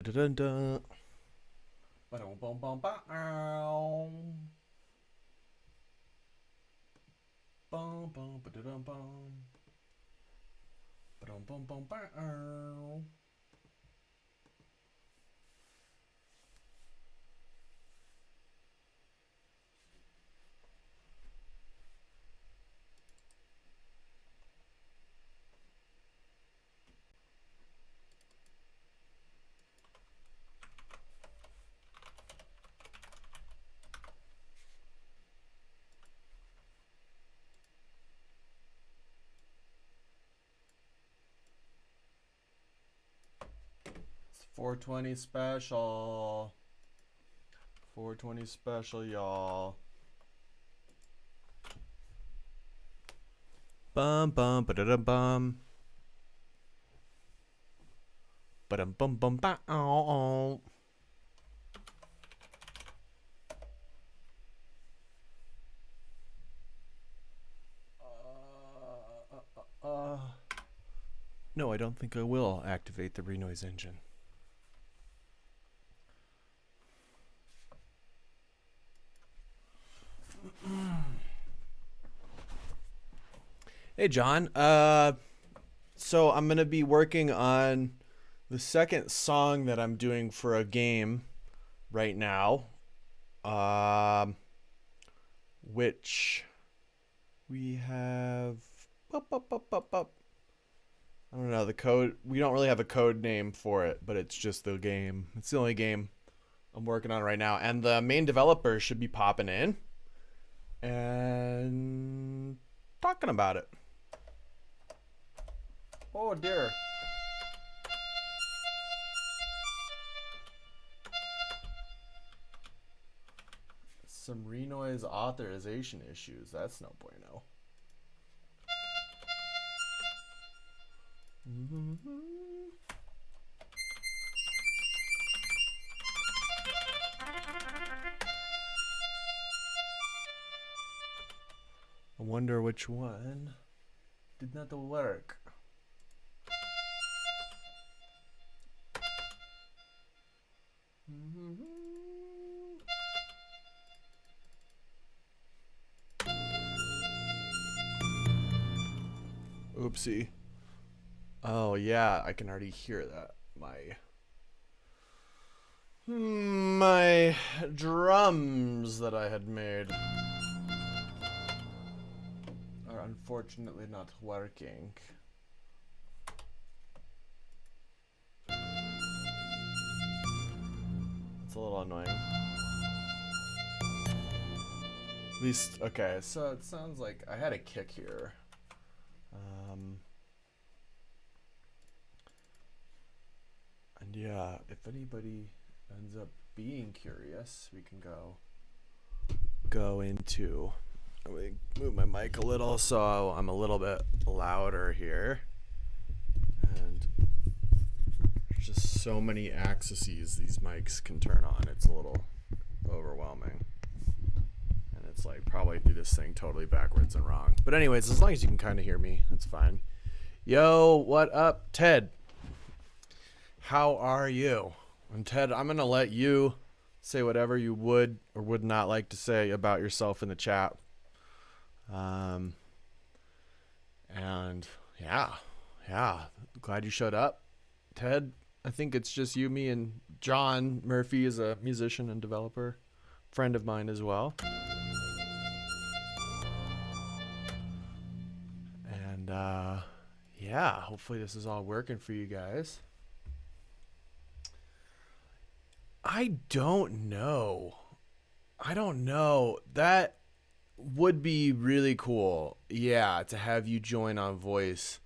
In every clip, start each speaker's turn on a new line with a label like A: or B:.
A: Dun, dun. It's 420 special. 420 special, y'all. Bum bum ba da bum. Ba dum bum bum ba. No, I don't think I will activate the renoise engine. Hey, John. So I'm gonna be working on the second song that I'm doing for a game right now. Which we have. I don't know the code. We don't really have a code name for it, but it's just the game. It's the only game I'm working on right now, and the main developer should be popping in and talking about it. Oh dear. Some renoise authorization issues. That's no bueno. I wonder which one did not work. Oopsie. Oh yeah, I can already hear that. My drums that I had made are unfortunately not working. It's a little annoying. At least, okay, so it sounds like I had a kick here. And yeah, if anybody ends up being curious, we can go into. Let me move my mic a little so I'm a little bit louder here. And there's just so many axes these mics can turn on. It's a little overwhelming. And it's like probably do this thing totally backwards and wrong. But anyways, as long as you can kind of hear me, that's fine. Yo, what up, Ted? How are you? And Ted, I'm going to let you say whatever you would or would not like to say about yourself in the chat. And yeah, glad you showed up. Ted, I think it's just you, me, and John Murphy is a musician and developer, friend of mine as well. And yeah, hopefully this is all working for you guys. I don't know. That would be really cool. Yeah, to have you join on voice.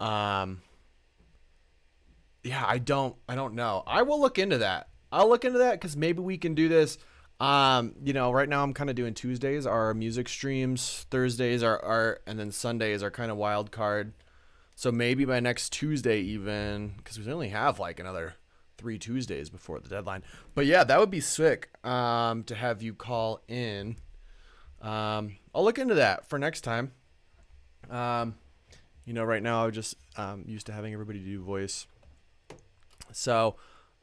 A: Yeah, I don't know. I will look into that. I'll look into that because maybe we can do this. Right now I'm kind of doing Tuesdays are music streams, Thursdays are and then Sundays are kind of wild card. So maybe by next Tuesday even, because we only have like another 3 Tuesdays before the deadline. But yeah, that would be sick to have you call in. I'll look into that for next time. Right now I'm just used to having everybody do voice. So,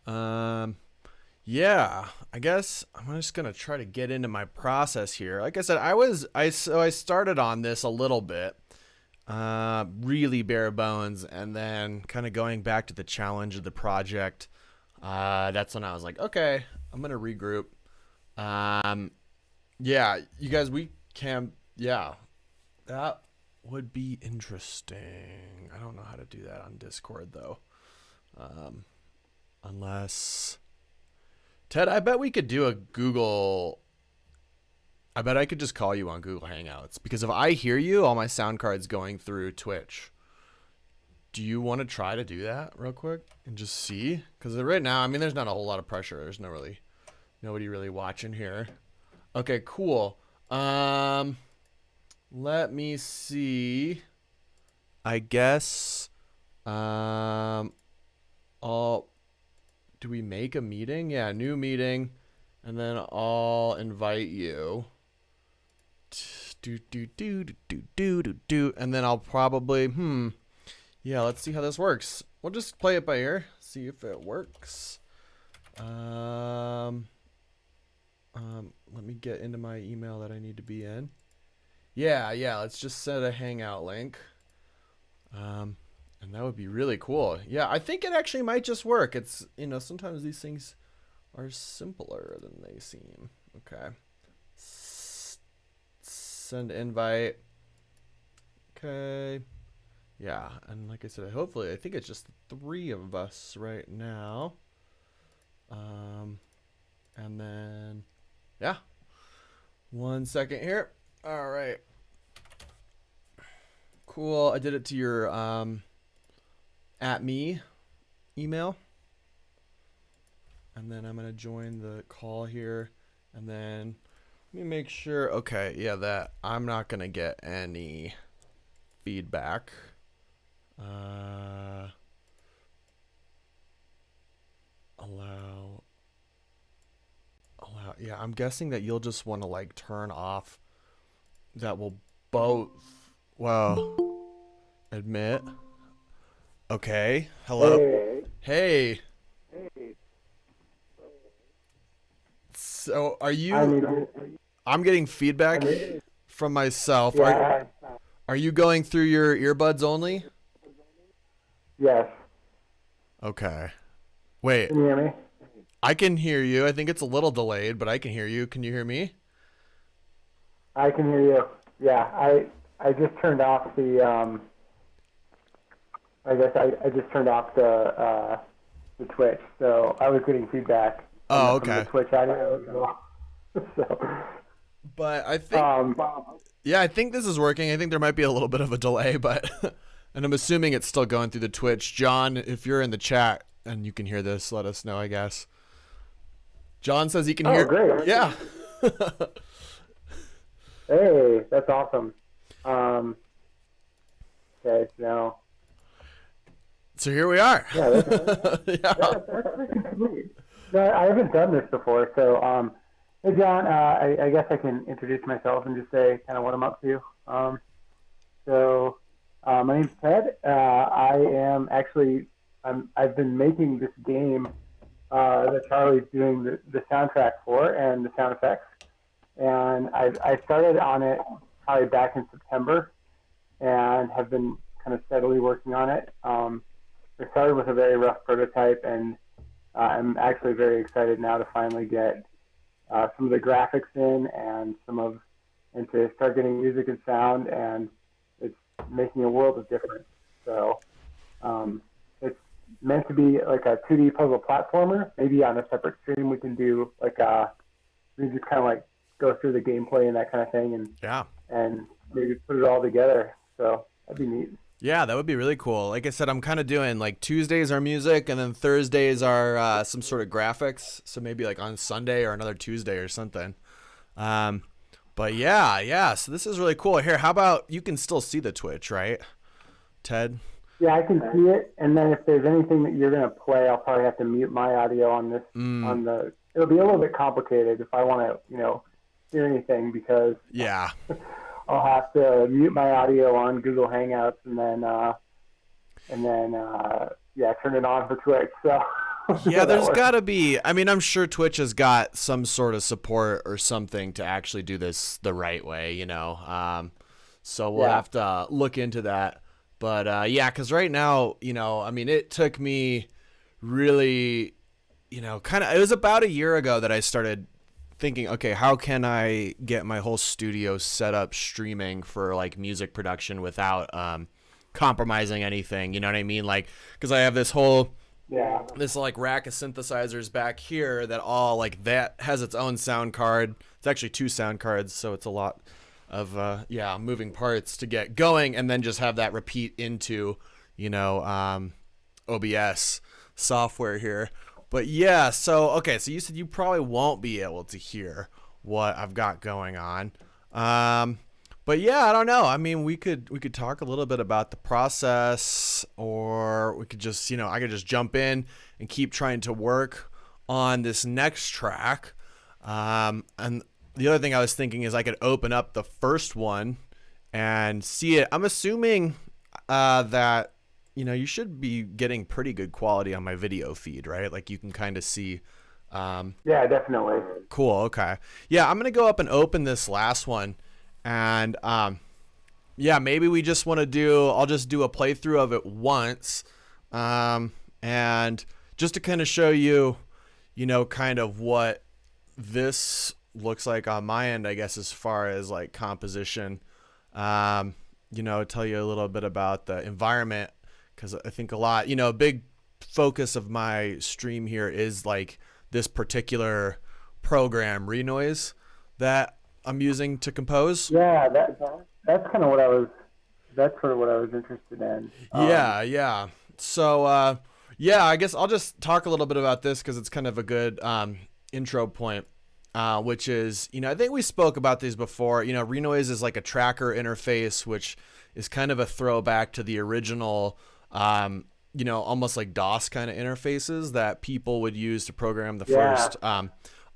A: yeah, I guess I'm just gonna try to get into my process here. Like I said, I started on this a little bit, really bare bones, and then kind of going back to the challenge of the project. That's when I was like, okay, I'm gonna regroup. Um, yeah, you guys, we can, yeah, that would be interesting. I don't know how to do that on Discord though. Um, unless Ted, I bet we could do a Google. I bet I could just call you on Google Hangouts because if I hear you, all my sound cards going through Twitch. Do you want to try to do that real quick and just see? Because right now, I mean, there's not a whole lot of pressure. There's nobody really watching here. Okay, cool. Let me see. I guess. I'll. Do we make a meeting? Yeah, new meeting, and then I'll invite you. Do, and then I'll probably yeah, let's see how this works. We'll just play it by ear, see if it works. Let me get into my email that I need to be in. Yeah, let's just set a hangout link. And that would be really cool. Yeah, I think it actually might just work. It's, sometimes these things are simpler than they seem. Okay. Send invite. Okay. Yeah, and like I said, hopefully, I think it's just the 3 of us right now. And then, yeah. 1 second here. All right. Cool. I did it to your @me email. And then I'm going to join the call here. And then let me make sure. Okay, yeah, that I'm not going to get any feedback. Allow. Yeah, I'm guessing that you'll just want to like turn off that will both. Wow. Admit. Okay. Hello. Hey. So are you? I'm getting feedback from myself.
B: Yeah.
A: Are you going through your earbuds only?
B: Yes.
A: Okay. Wait.
B: Can you hear me?
A: I can hear you. I think it's a little delayed, but I can hear you. Can you hear me?
B: I can hear you. Yeah. I just turned off the I guess I just turned off the Twitch, so I was getting feedback.
A: Oh,
B: from
A: okay.
B: the Twitch audio. So.
A: But I think, yeah, I think this is working. I think there might be a little bit of a delay, but, and I'm assuming it's still going through the Twitch. John, if you're in the chat and you can hear this, let us know, I guess. John says he can hear.
B: Great.
A: Yeah.
B: Hey, that's awesome. Okay, now.
A: So here we are.
B: Yeah, that's pretty sweet. No, I haven't done this before, so hey John, I guess I can introduce myself and just say kind of what I'm up to. My name's Ted. I am actually I've been making this game that Charlie's doing the soundtrack for and the sound effects, and I started on it probably back in September, and have been kind of steadily working on it. I started with a very rough prototype, and I'm actually very excited now to finally get some of the graphics in and to start getting music and sound, and it's making a world of difference. So it's meant to be like a 2D puzzle platformer. Maybe on a separate stream we can do we just kind of like go through the gameplay and that kind of thing, and maybe put it all together. So that'd be neat.
A: Yeah, that would be really cool. Like I said, I'm kind of doing like Tuesdays are music, and then Thursdays are some sort of graphics. So maybe like on Sunday or another Tuesday or something. But yeah. So this is really cool. Here, how about you can still see the Twitch, right, Ted?
B: Yeah, I can see it. And then if there's anything that you're gonna play, I'll probably have to mute my audio on this. It'll be a little bit complicated if I want to, hear anything because
A: yeah.
B: I'll have to mute my audio on Google Hangouts and then turn it on for Twitch. So
A: Yeah,
B: So that
A: there's
B: works.
A: got to be. I mean, I'm sure Twitch has got some sort of support or something to actually do this the right way, so we'll
B: Yeah.
A: have to look into that. But yeah, because right now, I mean, it took me really, kind of, it was about a year ago that I started thinking, okay, how can I get my whole studio set up streaming for like music production without compromising anything? You know what I mean? Like, because I have
B: Yeah.
A: this like rack of synthesizers back here that all like that has its own sound card. It's actually two sound cards, so it's a lot of moving parts to get going, and then just have that repeat into OBS software here. But yeah, so okay, so you said you probably won't be able to hear what I've got going on. But yeah, I don't know. I mean, we could talk a little bit about the process, or we could just, I could just jump in and keep trying to work on this next track. And the other thing I was thinking is I could open up the first one and see it. I'm assuming that you should be getting pretty good quality on my video feed, right? Like you can kind of see.
B: Yeah, definitely.
A: Cool. Okay. Yeah, I'm gonna go up and open this last one, and yeah, maybe we just want to do. I'll just do a playthrough of it once, and just to kind of show you, kind of what this looks like on my end, I guess, as far as like composition. Tell you a little bit about the environment, because I think a lot, a big focus of my stream here is like this particular program, Renoise, that I'm using to compose.
B: Yeah, that's kind of what I was. That's sort of what I was interested in.
A: Yeah. So, yeah, I guess I'll just talk a little bit about this because it's kind of a good intro point, which is, I think we spoke about these before. Renoise is like a tracker interface, which is kind of a throwback to the original, almost like DOS kind of interfaces that people would use to program the first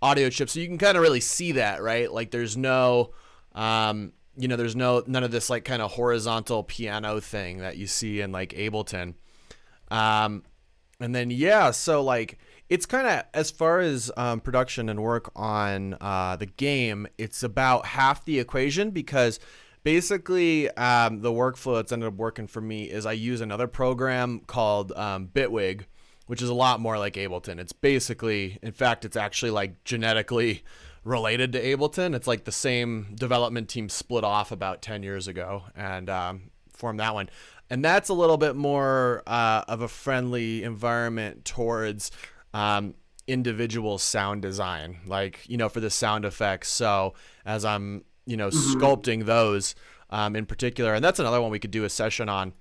A: audio chip. So you can kind of really see that, right? Like there's no, there's none of this like kind of horizontal piano thing that you see in like Ableton. And then, yeah, so like it's kind of, as far as production and work on the game, it's about half the equation, because basically the workflow that's ended up working for me is I use another program called Bitwig, which is a lot more like Ableton. It's basically, in fact, it's actually like genetically related to Ableton. It's like the same development team split off about 10 years ago and formed that one. And that's a little bit more of a friendly environment towards individual sound design, like, for the sound effects. So as I'm, sculpting those in particular, and that's another one we could do a session on.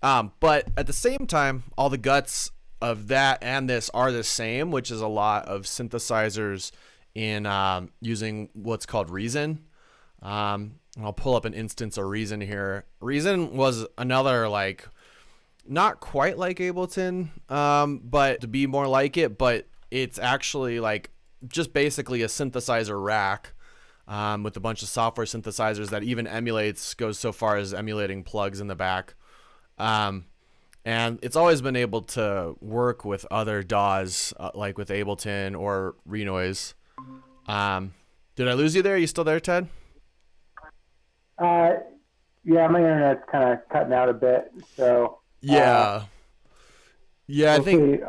A: But at the same time, all the guts of that and this are the same, which is a lot of synthesizers in using what's called Reason. I'll pull up an instance of Reason here. Reason was another, like, not quite like Ableton, but to be more like it, but it's actually like just basically a synthesizer rack with a bunch of software synthesizers that even goes so far as emulating plugs in the back. And it's always been able to work with other DAWs, like with Ableton or Renoise. Did I lose you there? Are you still there, Ted?
B: Yeah, my internet's kind of cutting out a bit, so.
A: Yeah. I think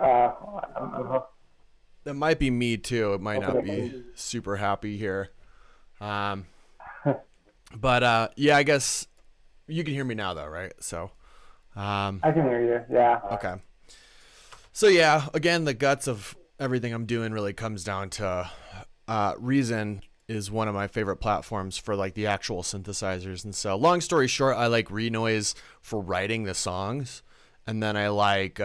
B: that
A: might be me too. It might not be super happy here. But yeah, I guess you can hear me now though, right? So
B: I can hear you. Yeah.
A: okay. So yeah, again, the guts of everything I'm doing really comes down to Reason is one of my favorite platforms for like the actual synthesizers. And so long story short, I like Renoise for writing the songs. And then I like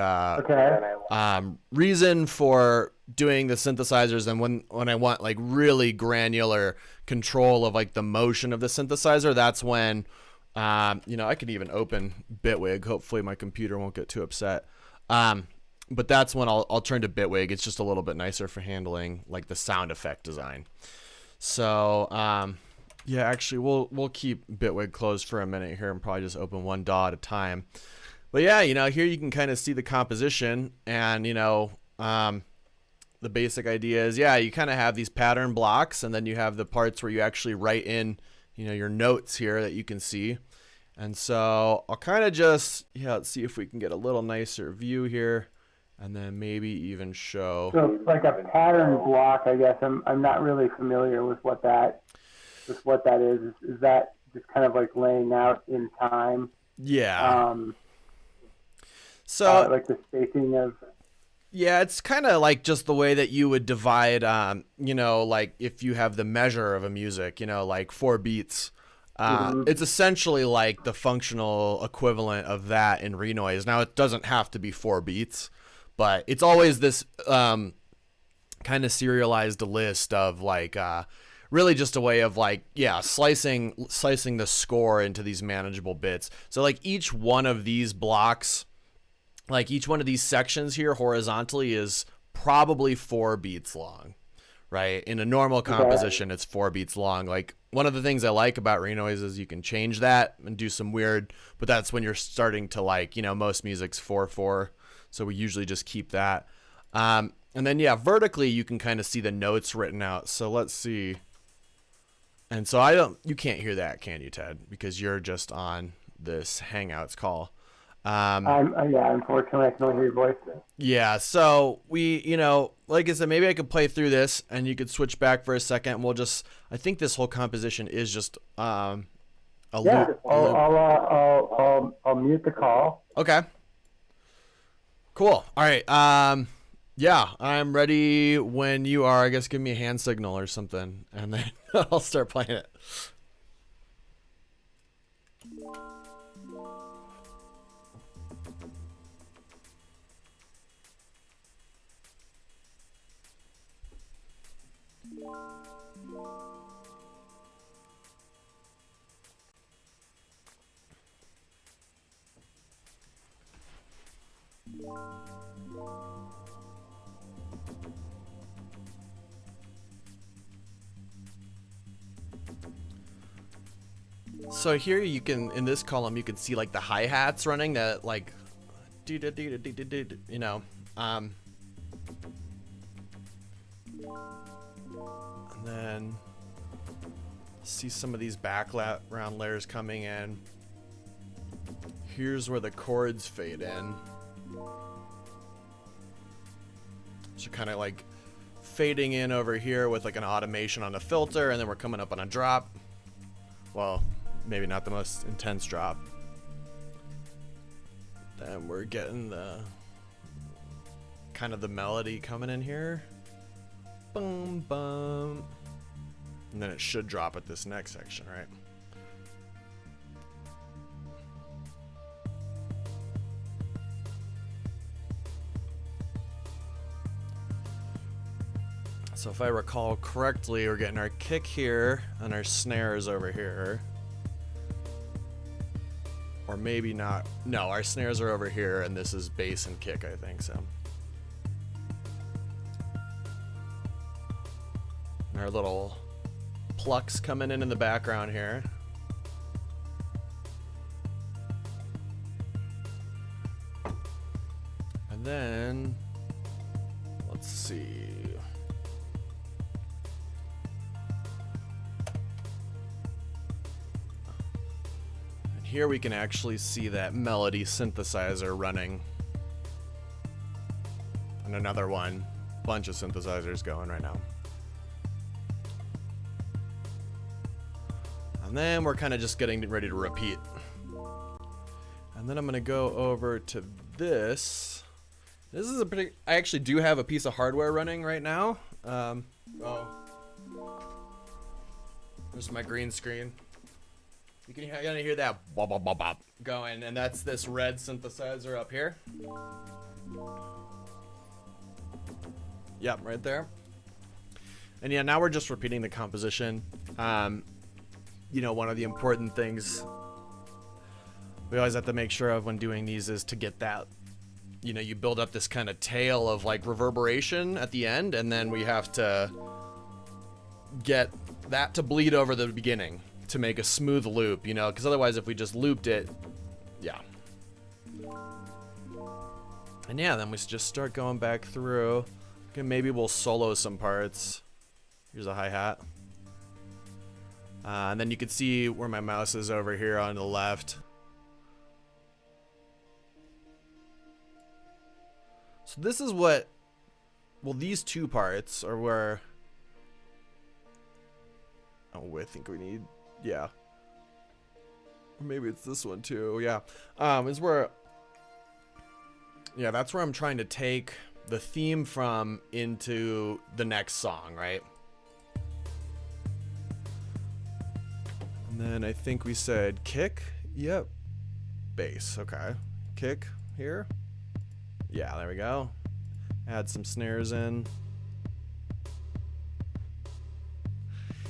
A: Reason for doing the synthesizers. And when I want like really granular control of like the motion of the synthesizer, that's when, I could even open Bitwig. Hopefully my computer won't get too upset. But that's when I'll turn to Bitwig. It's just a little bit nicer for handling like the sound effect design. So, yeah, actually we'll keep Bitwig closed for a minute here and probably just open one DAW at a time. But yeah, here you can kind of see the composition and, The basic idea is, yeah, you kind of have these pattern blocks, and then you have the parts where you actually write in, your notes here that you can see. And so I'll kind of just, let's see if we can get a little nicer view here, and then maybe even show.
B: So like a pattern block, I guess. I'm not really familiar with what that is. Is that just kind of like laying out in time?
A: Yeah. So
B: like the spacing of.
A: Yeah, it's kind of like just the way that you would divide, like if you have the measure of a music, like 4 beats. It's essentially like the functional equivalent of that in renoise. Now, it doesn't have to be 4 beats, but it's always this kind of serialized list of like really just a way of like, slicing the score into these manageable bits. So like each one of these blocks, like each one of these sections here horizontally is probably 4 beats long, right? In a normal composition, it's 4 beats long. Like one of the things I like about renoise is you can change that and do some weird, but that's when you're starting to like, most music's 4/4. So we usually just keep that. And then, vertically, you can kind of see the notes written out. So let's see. And so you can't hear that, can you, Ted? Because you're just on this Hangouts call.
B: Unfortunately, I can only hear your voice.
A: Yeah, so we, like I said, maybe I could play through this and you could switch back for a second. And I think this whole composition is just a loop.
B: I'll mute the call.
A: Okay. Cool. All right. I'm ready when you are. I guess give me a hand signal or something, and then I'll start playing it. So here you can, in this column, you can see like the hi-hats running that like, and then see some of these background layers coming in. Here's where the chords fade in. So kind of like fading in over here with like an automation on a filter, and then we're coming up on a drop. Well, maybe not the most intense drop. Then we're getting the kind of the melody coming in here. Boom, boom. And then it should drop at this next section, right? So if I recall correctly, we're getting our kick here and our snares over here. Or maybe not. No, our snares are over here and this is bass and kick, I think so. And our little plucks coming in the background here. And then, let's see. Here we can actually see that melody synthesizer running. And another one. Bunch of synthesizers going right now. And then we're kind of just getting ready to repeat. And then I'm going to go over to this. This is I actually do have a piece of hardware running right now. There's my green screen. You can hear that bop, bop, bop, bop going, and that's this red synthesizer up here. Yep, right there. And yeah, now we're just repeating the composition. One of the important things we always have to make sure of when doing these is to get that, you build up this kind of tail of like reverberation at the end, and then we have to get that to bleed over the beginning to make a smooth loop, because otherwise if we just looped it, yeah. And yeah, then we just start going back through. Okay, maybe we'll solo some parts. Here's a hi-hat. And then you can see where my mouse is over here on the left. So this is what, well, these two parts are where, oh, I think we need, yeah. Or maybe it's this one too, yeah. Is where, yeah, that's where I'm trying to take the theme from into the next song, right? And then I think we said kick, yep, bass, okay. Kick here. Yeah, there we go. Add some snares in.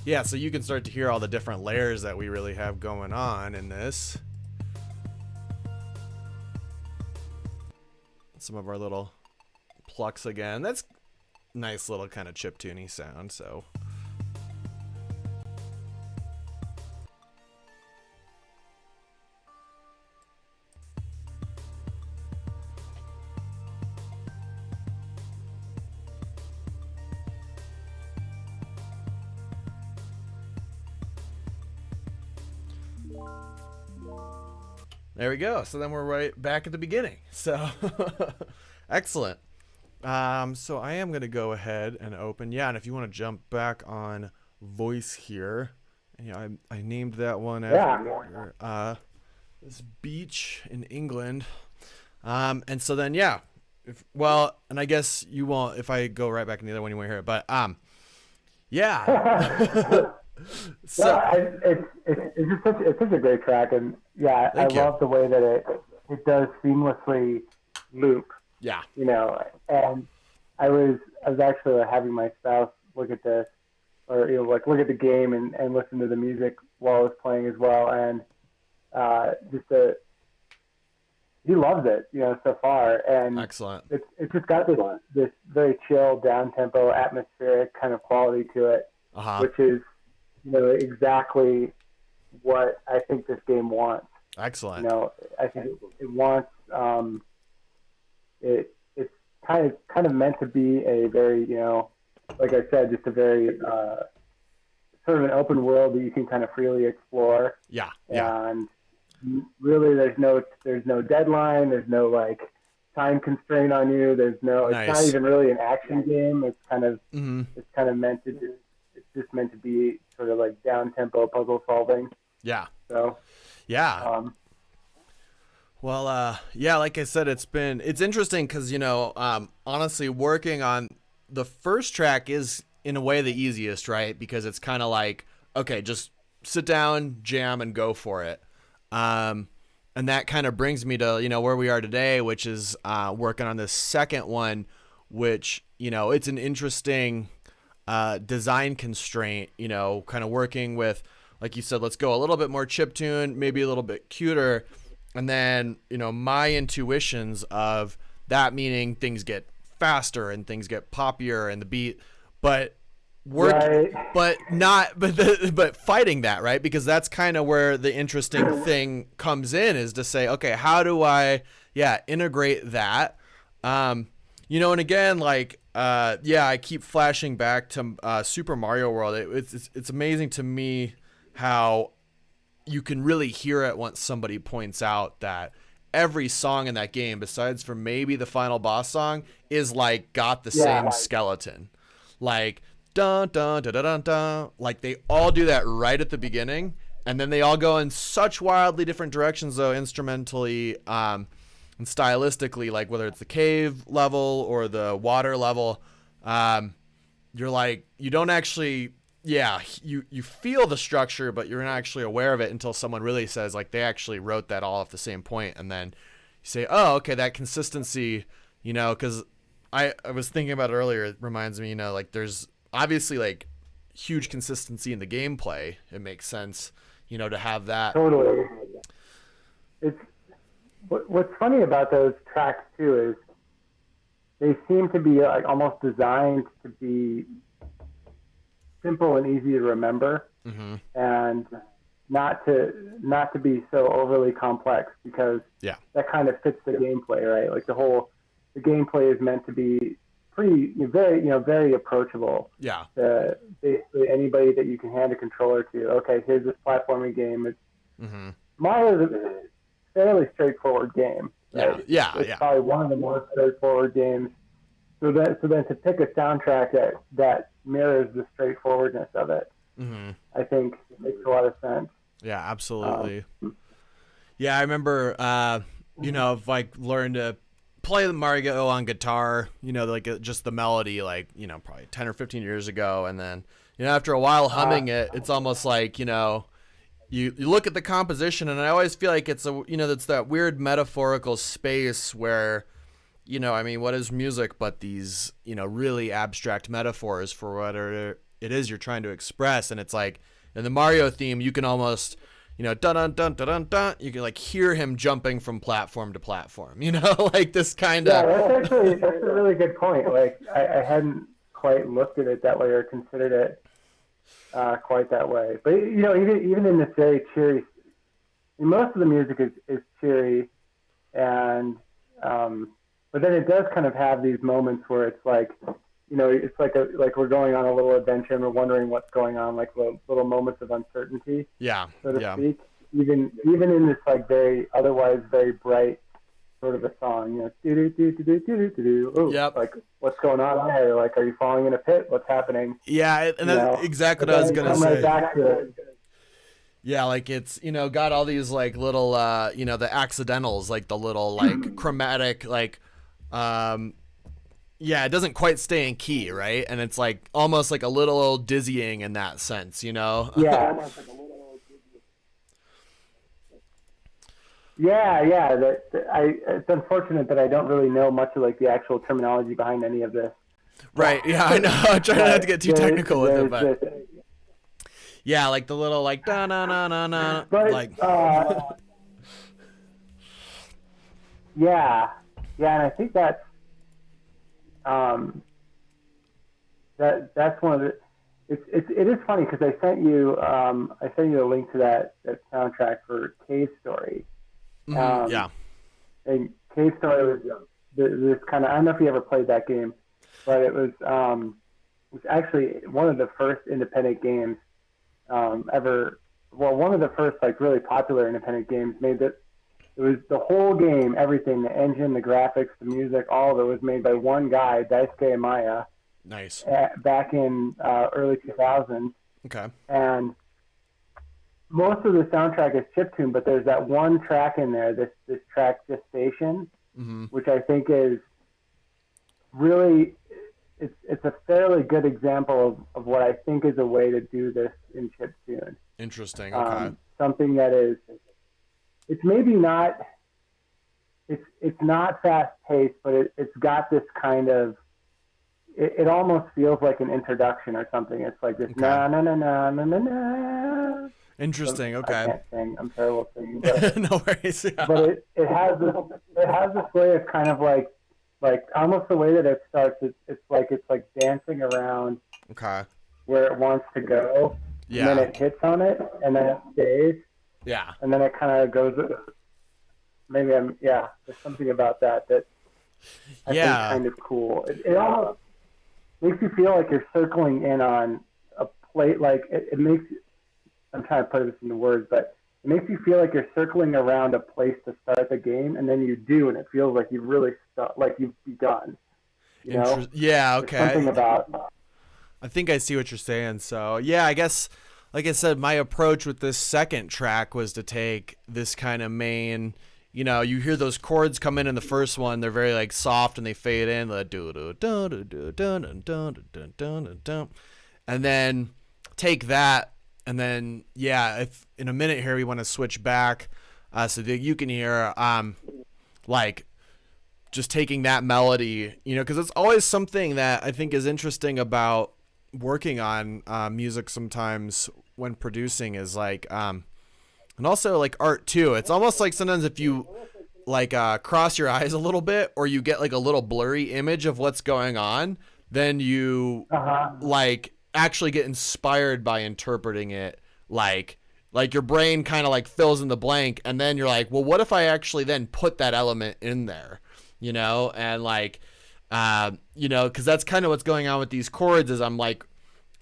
A: Yeah, so you can start to hear all the different layers that we really have going on in this. Some of our little plucks again. That's nice little kind of chiptune-y sound, so. There we go. So then we're right back at the beginning. So excellent. So I am going to go ahead and open. Yeah, and if you want to jump back on voice here, yeah, I named that one after this beach in England. And so then yeah, and I guess you won't if I go right back in the other one, you won't hear it. But yeah.
B: So yeah, it's such a great track, and yeah, I love the way that it does seamlessly loop.
A: Yeah,
B: you know, and I was actually having my spouse look at this, or like look at the game and listen to the music while I was playing as well, and he loves it, so far, and
A: excellent.
B: It's just got this very chill, down tempo, atmospheric kind of quality to it, which is exactly what I think this game wants.
A: Excellent.
B: I think it wants it's kind of meant to be a very, like I said, just a very sort of an open world that you can kind of freely explore.
A: Yeah.
B: And really there's no deadline, there's no like time constraint on you. There's no
A: nice.
B: It's not even really an action game. It's kind of it's kind of meant to just meant to be sort of like down tempo puzzle solving.
A: Yeah.
B: So.
A: Yeah. Well, yeah, like I said, it's interesting because, honestly, working on the first track is in a way the easiest, right? Because it's kind of like, okay, just sit down, jam, and go for it. And that kind of brings me to, where we are today, which is working on this second one, which, it's an interesting design constraint, kind of working with, like you said, let's go a little bit more chiptune, maybe a little bit cuter. And then, my intuitions of that meaning things get faster and things get poppier and the beat, but but fighting that, right? Because that's kind of where the interesting thing comes in, is to say, okay, how do I, integrate that? And again, like, I keep flashing back to Super Mario World. It's amazing to me how you can really hear it once somebody points out that every song in that game, besides for maybe the final boss song, is like got the same skeleton. Like dun dun dun dun dun dun. Like they all do that right at the beginning, and then they all go in such wildly different directions, though, instrumentally and stylistically. Like whether it's the cave level or the water level, you're like, you don't actually. Yeah, you feel the structure, but you're not actually aware of it until someone really says, like, they actually wrote that all at the same point. And then you say, oh, okay, that consistency, because I was thinking about it earlier. It reminds me, like, there's obviously, like, huge consistency in the gameplay. It makes sense, to have that.
B: Totally. It's what's funny about those tracks, too, is they seem to be, like, almost designed to be simple and easy to remember, and not to be so overly complex, because that kind of fits the gameplay, right? Like the whole the gameplay is meant to be very approachable.
A: Yeah.
B: To basically anybody that you can hand a controller to. Okay, here's this platforming game. It's Mario's a fairly straightforward game. Right?
A: It's
B: probably one of the more straightforward games. So then to pick a soundtrack that mirrors the straightforwardness of it, I think makes a lot of sense.
A: Yeah, absolutely. I remember, if I learned to play the Mario on guitar, just the melody, probably 10 or 15 years ago. And then, after a while humming it, it's almost like, you look at the composition, and I always feel like it's it's that weird metaphorical space where, what is music but these, really abstract metaphors for whatever it is you're trying to express. And it's like in the Mario theme, you can almost, dun dun dun dun dun dun, you can like hear him jumping from platform to platform, like this kind of.
B: Yeah, that's a really good point. Like I hadn't quite looked at it that way or considered it quite that way. But even in this very cheery, most of the music is cheery, and but then it does kind of have these moments where it's like, it's like we're going on a little adventure and we're wondering what's going on, like little moments of uncertainty, so to speak. Even in this like otherwise very bright sort of a song, like what's going on there? Like, are you falling in a pit? What's happening?
A: Yeah, and that's exactly what I was gonna say.
B: Right back to it.
A: Yeah, like it's got all these like little the accidentals, like the little like chromatic like it doesn't quite stay in key, right? And it's like almost like a little dizzying in that sense,
B: Yeah. It's unfortunate that I don't really know much of like the actual terminology behind any of this.
A: Right. Yeah, I know. I'm trying not to get too technical with it, but yeah, like the little like da na na na na, like.
B: Yeah, and I think that's that's one of the. It is funny because I sent you a link to that soundtrack for Cave Story. And Cave Story was this kind of, I don't know if you ever played that game, but it was actually one of the first independent games ever. Well, one of the first like really popular independent games made that. It was the whole game, everything, the engine, the graphics, the music, all of it was made by one guy, Daisuke Maya.
A: Nice. Back
B: in early 2000s.
A: Okay.
B: And most of the soundtrack is chiptune, but there's that one track in there, this track Gestation, which I think is really, it's a fairly good example of what I think is a way to do this in chiptune.
A: Interesting. Okay.
B: Something that is, it's maybe not, it's not fast paced, but it's got this kind of, it almost feels like an introduction or something. It's like this na na na na na na na.
A: Interesting. Okay.
B: I can't sing. I'm terrible at singing. But,
A: no worries. Yeah.
B: But it has this way of kind of like almost the way that it starts. It's like dancing around.
A: Okay.
B: Where it wants to go.
A: Yeah.
B: And then it hits on it, and then it stays.
A: Yeah.
B: And then it kind of goes. Maybe there's something about that I think kind of cool. It almost makes you feel like you're circling in on a plate. Like it makes. I'm trying to put this into words, but it makes you feel like you're circling around a place to start the game, and then you do, and it feels like you've really like you've begun. You know?
A: Yeah. Okay.
B: There's something about.
A: I think I see what you're saying. So yeah, I guess, like I said, my approach with this second track was to take this kind of main. You know, you hear those chords come in the first one. They're very like soft and they fade in. And then take that, and then if in a minute here we want to switch back, so that you can hear like just taking that melody, you know, because it's always something that I think is interesting about working on music sometimes when producing is like and also like art too. It's almost like sometimes if you like cross your eyes a little bit, or you get like a little blurry image of what's going on, then you like actually get inspired by interpreting it. Like your brain kind of like fills in the blank, and then you're like, well, what if I actually then put that element in there? and like, because that's kind of what's going on with these chords is I'm like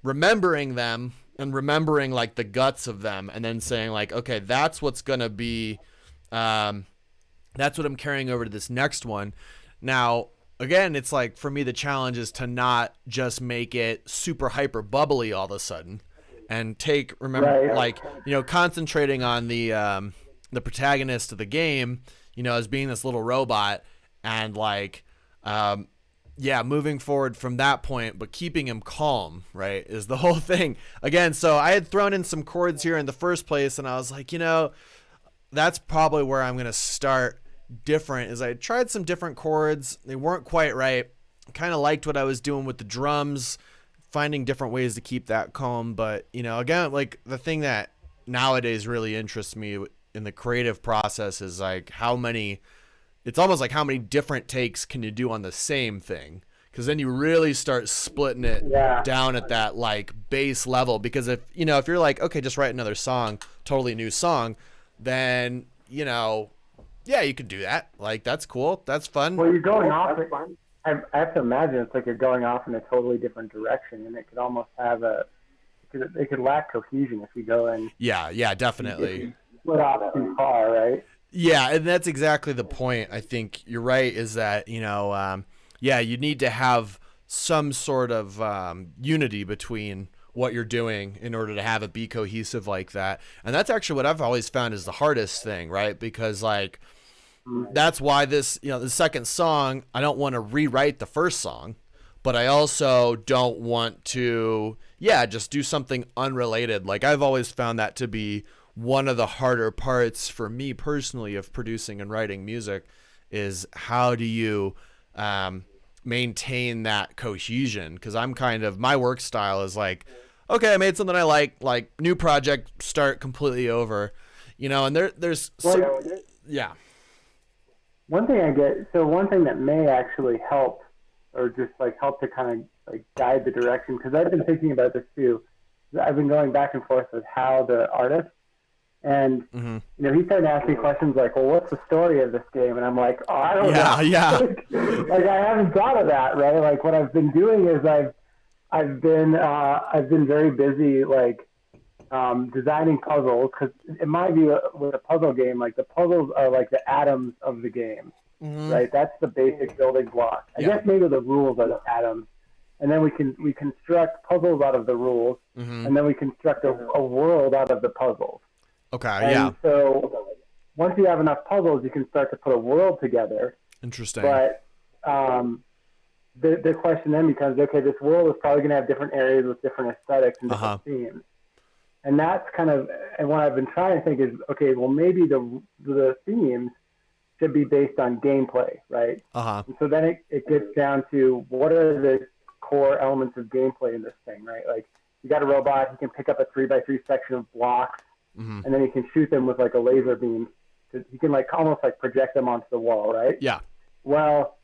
A: remembering them and remembering like the guts of them and then saying like, okay, that's what's going to be, that's what I'm carrying over to this next one. Now, again, it's like for me, the challenge is to not just make it super hyper bubbly all of a sudden and like, concentrating on the protagonist of the game, as being this little robot and like, moving forward from that point, but keeping him calm, right, is the whole thing. Again, so I had thrown in some chords here in the first place, and I was like, that's probably where I'm going to start different, is I tried some different chords. They weren't quite right. I kind of liked what I was doing with the drums, finding different ways to keep that calm. But, again, like the thing that nowadays really interests me in the creative process is like it's almost like how many different takes can you do on the same thing? Because then you really start splitting it down at that like base level. Because if you're like, okay, just write another song, totally new song, then, you could do that. Like, that's cool. That's fun.
B: Well, you're going off. I have to imagine it's like you're going off in a totally different direction, and it could almost have it could lack cohesion if you go in.
A: Yeah, definitely.
B: If you split off too far, right?
A: Yeah, and that's exactly the point. I think you're right, is that, you need to have some sort of unity between what you're doing in order to have it be cohesive like that. And that's actually what I've always found is the hardest thing, right? Because like, that's why this, the second song, I don't want to rewrite the first song, but I also don't want to, just do something unrelated. Like I've always found that to be one of the harder parts for me personally of producing and writing music is how do you maintain that cohesion? Because I'm my work style is like, okay, I made something I like new project, start completely over, and there's
B: One thing one thing that may actually help, or just like help to kind of like guide the direction, because I've been thinking about this too. I've been going back and forth with how the artist. And, he started asking questions like, well, what's the story of this game? And I'm like, oh, I don't know.
A: Yeah.
B: like, I haven't thought of that, right? Like, what I've been doing is I've been very busy, like, designing puzzles. Because in my view, with a puzzle game, like, the puzzles are like the atoms of the game, right? That's the basic building block. I guess maybe the rules are the atoms. And then we construct puzzles out of the rules. And then we construct a world out of the puzzles.
A: Okay,
B: and so once you have enough puzzles, you can start to put a world together.
A: Interesting.
B: But the question then becomes, okay, this world is probably going to have different areas with different aesthetics and different themes. And that's and what I've been trying to think is, okay, well, maybe the themes should be based on gameplay, right? And so then it gets down to what are the core elements of gameplay in this thing, right? Like, you got a robot, he can pick up a 3x3 section of blocks, and then he can shoot them with like a laser beam. He can like almost like project them onto the wall, right?
A: Yeah.
B: Well,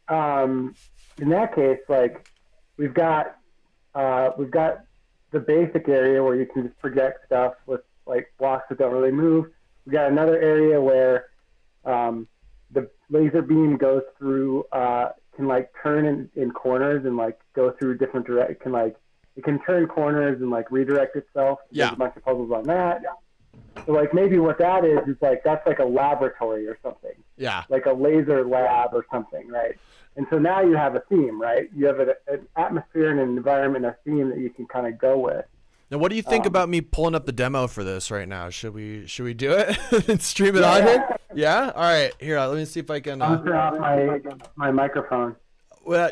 B: in that case, like we've got the basic area where you can just project stuff with like blocks that don't really move. We got another area where the laser beam goes through, can like turn in corners and like go through different it can turn corners and like redirect itself. There's a bunch of puzzles on that. So like maybe what that is like that's like a laboratory or something.
A: Yeah.
B: Like a laser lab or something, right? And so now you have a theme, right? You have an atmosphere and an environment, a theme that you can kind of go with.
A: Now, what do you think about me pulling up the demo for this right now? Should we do it and stream it on here? Yeah. All right. Here, let me see if I can.
B: I'll turn off my microphone.
A: Well,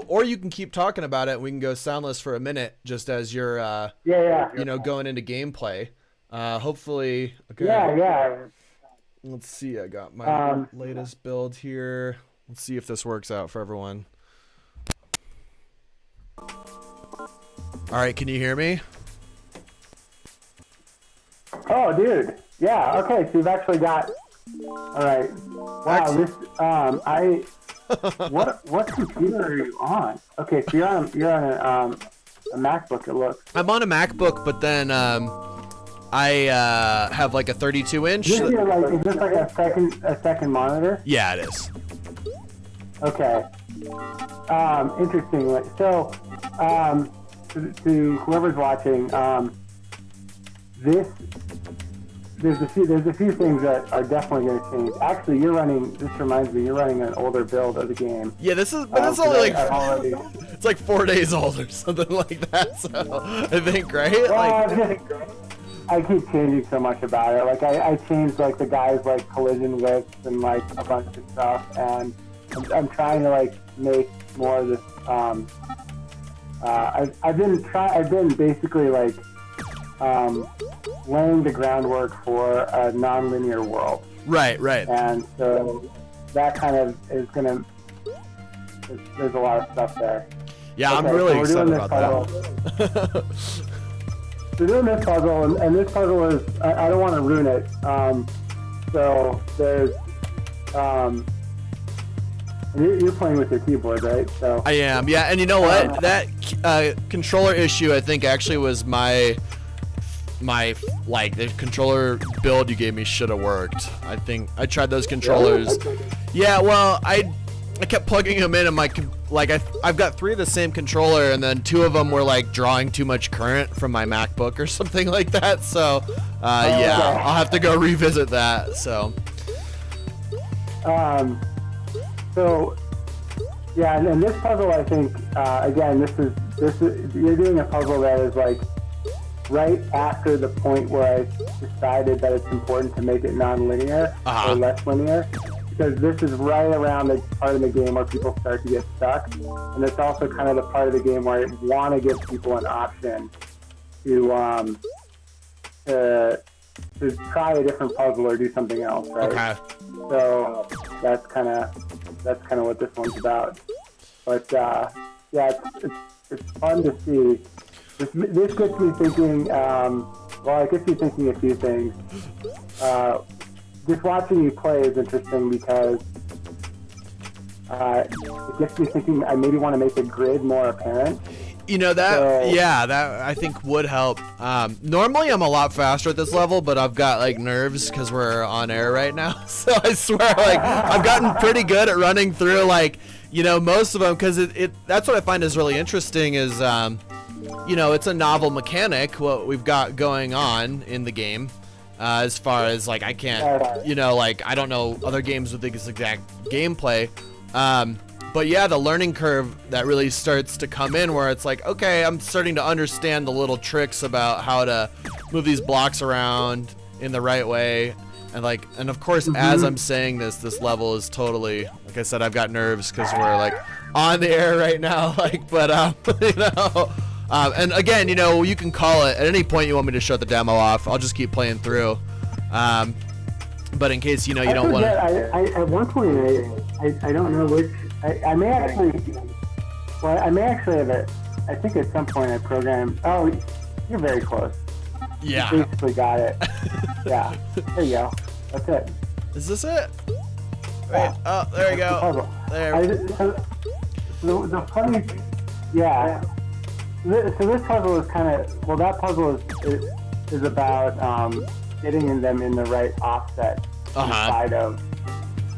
A: or you can keep talking about it. We can go soundless for a minute, just as you're, going into gameplay. Hopefully. Okay.
B: Yeah.
A: Let's see. I got my latest build here. Let's see if this works out for everyone. All right. Can you hear me?
B: Oh, dude. Yeah. Okay. So you've actually got. All right. Wow. This. What computer are you on? Okay. So you're on a MacBook. It looks.
A: I'm on a MacBook, but then I have like a 32-inch.
B: Is this like a second monitor?
A: Yeah, it is.
B: Okay. Interesting. So, to whoever's watching, this there's a few things that are definitely going to change. Actually, this reminds me, you're running an older build of the game.
A: Yeah, this is only like it's like 4 days old or something like that. So I think, right?
B: Well, I keep changing so much about it. Like I changed like the guy's like collision widths and like a bunch of stuff, and I'm trying to like make more of this. I've been basically like laying the groundwork for a non-linear world.
A: Right.
B: And so that kind of is gonna. There's a lot of stuff there.
A: Yeah, okay, I'm really excited about that.
B: We're doing this puzzle, and this puzzle is, I don't want to ruin it. So there's, you're playing with your keyboard, right? So
A: I am, yeah. And you know what? That controller issue, I think, actually was my like the controller build you gave me should have worked. I think I tried those controllers. Yeah, well, I kept plugging them in, and I've got 3 of the same controller, and then 2 of them were like drawing too much current from my MacBook or something like that. So, yeah, I'll have to go revisit that. So,
B: yeah, and this puzzle, I think, again, this is you're doing a puzzle that is like right after the point where I decided that it's important to make it non-linear or less linear. Because this is right around the part of the game where people start to get stuck, and it's also kind of the part of the game where I want to give people an option to try a different puzzle or do something else, right?
A: Okay.
B: So that's kind of what this one's about. But yeah, it's fun to see. This gets me thinking. Well, it gets me thinking a few things. Just watching you play is interesting because it gets me thinking I maybe want to make the grid more apparent.
A: You know, that I think would help. Normally I'm a lot faster at this level, but I've got like nerves because we're on air right now. So I swear, like, I've gotten pretty good at running through, like, you know, most of them, because that's what I find is really interesting is, you know, it's a novel mechanic, what we've got going on in the game. As far as like I can't, you know, like I don't know other games with this exact gameplay, but yeah, the learning curve that really starts to come in where it's like, okay, I'm starting to understand the little tricks about how to move these blocks around in the right way, and of course, as I'm saying this level is totally, like I said, I've got nerves because we're like on the air right now, like, but you know. And again, you know, you can call it at any point you want me to shut the demo off. I'll just keep playing through. But in case, you know, you don't want to...
B: At one point, I don't know which... I may actually... Well, I may actually have it. I think at some point I programmed... Oh, you're very close.
A: Yeah.
B: You basically got it. Yeah. There you go. That's it.
A: Is this it? Wait. Oh, there you go. There.
B: The funny... Yeah. So this puzzle is kind of, well, that puzzle is about getting them in the right offset inside of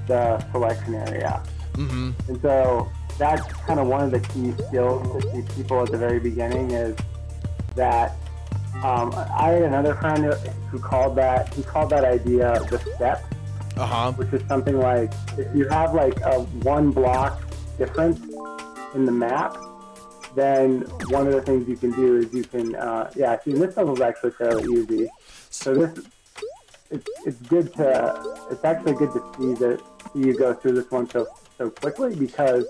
B: the selection area.
A: Mm-hmm.
B: And so that's kind of one of the key skills to teach people at the very beginning is that I had another friend who called that idea the step, which is something like if you have like a 1 block difference in the map, then one of the things you can do is you can, see, this puzzle is actually fairly easy. So it's actually good to see you go through this one so quickly because,